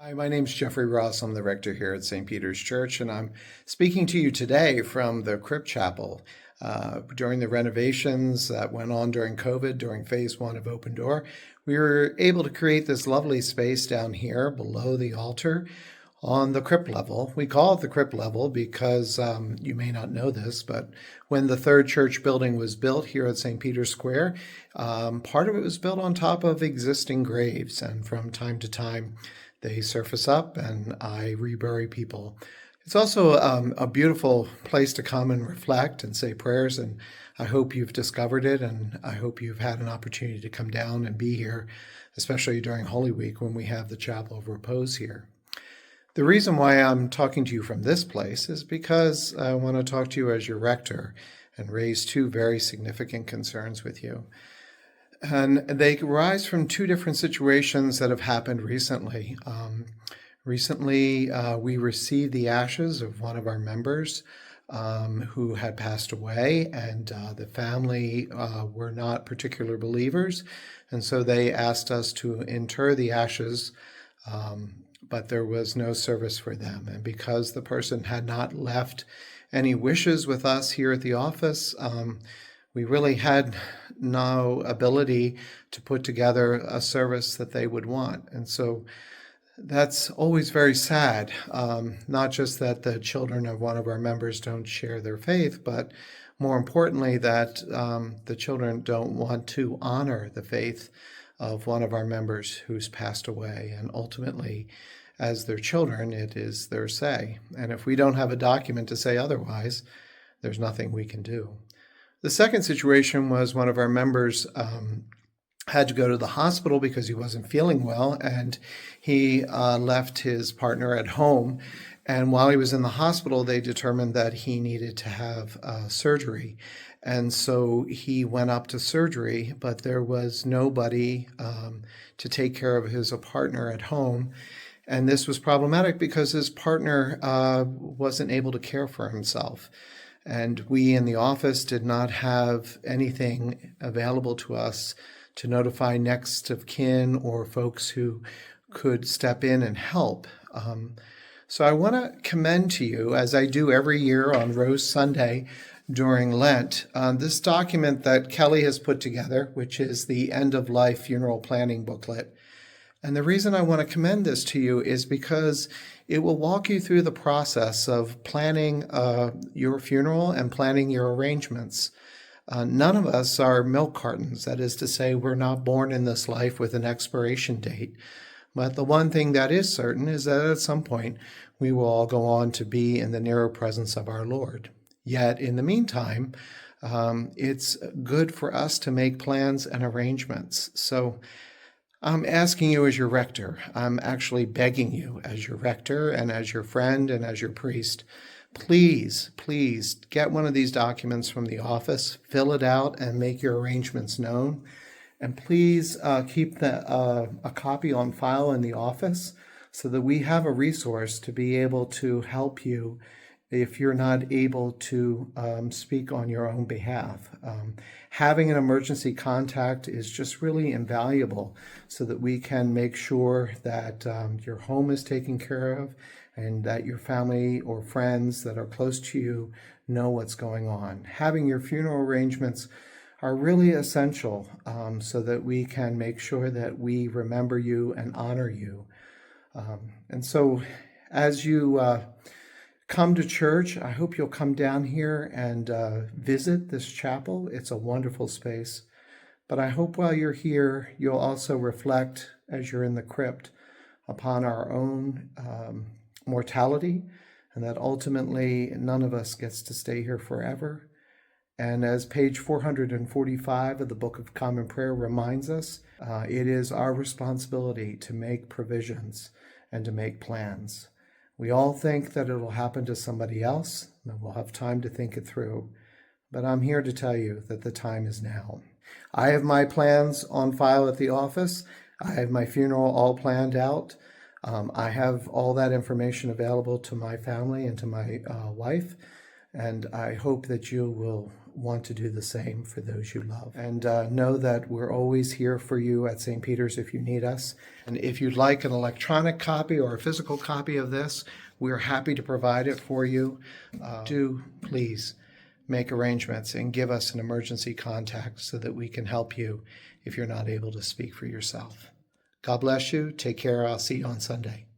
Hi, my name's Jeffrey Ross. I'm the rector here at St. Peter's Church, and I'm speaking to you today from the Crypt Chapel. During the renovations that went on during COVID, during phase one of Open Door, we were able to create this lovely space down here below the altar on the crypt level. We call it the crypt level because you may not know this, but when the third church building was built here at St. Peter's Square, part of it was built on top of existing graves, and from time to time, they surface up and I rebury people. It's also a beautiful place to come and reflect and say prayers, and I hope you've discovered it, and I hope you've had an opportunity to come down and be here, especially during Holy Week when we have the Chapel of Repose here. The reason why I'm talking to you from this place is because I want to talk to you as your rector and raise two very significant concerns with you. And they arise from two different situations that have happened recently. We received the ashes of one of our members who had passed away, and the family were not particular believers, and so they asked us to inter the ashes, but there was no service for them. And because the person had not left any wishes with us here at the office, we really had no ability to put together a service that they would want. And so that's always very sad, not just that the children of one of our members don't share their faith, but more importantly that the children don't want to honor the faith of one of our members who's passed away. And ultimately, as their children, it is their say. And if we don't have a document to say otherwise, there's nothing we can do. The second situation was one of our members had to go to the hospital because he wasn't feeling well, and he left his partner at home. And while he was in the hospital, they determined that he needed to have surgery. And so he went up to surgery, but there was nobody to take care of his partner at home. And this was problematic because his partner wasn't able to care for himself. And we in the office did not have anything available to us to notify next of kin or folks who could step in and help. So I want to commend to you, as I do every year on Rose Sunday during Lent, this document that Kelly has put together, which is the End of Life Funeral Planning Booklet. And the reason I want to commend this to you is because it will walk you through the process of planning your funeral and planning your arrangements. None of us are milk cartons. That is to say, we're not born in this life with an expiration date. But the one thing that is certain is that at some point, we will all go on to be in the nearer presence of our Lord. Yet, in the meantime, it's good for us to make plans and arrangements. So I'm asking you as your rector, I'm actually begging you as your rector and as your friend and as your priest, please get one of these documents from the office, fill it out and make your arrangements known. And please keep a copy on file in the office so that we have a resource to be able to help you if you're not able to speak on your own behalf. Having an emergency contact is just really invaluable so that we can make sure that your home is taken care of and that your family or friends that are close to you know what's going on. Having your funeral arrangements are really essential so that we can make sure that we remember you and honor you. And so as you come to church, I hope you'll come down here and visit this chapel. It's a wonderful space. But I hope while you're here, you'll also reflect as you're in the crypt upon our own mortality, and that ultimately none of us gets to stay here forever. And as page 445 of the Book of Common Prayer reminds us, it is our responsibility to make provisions and to make plans. We all think that it'll happen to somebody else, and we'll have time to think it through. But I'm here to tell you that the time is now. I have my plans on file at the office. I have my funeral all planned out. I have all that information available to my family and to my wife, and I hope that you will want to do the same for those you love. And know that we're always here for you at St. Peter's if you need us. And if you'd like an electronic copy or a physical copy of this, we're happy to provide it for you. Do please make arrangements and give us an emergency contact so that we can help you if you're not able to speak for yourself. God bless you. Take care. I'll see you on Sunday.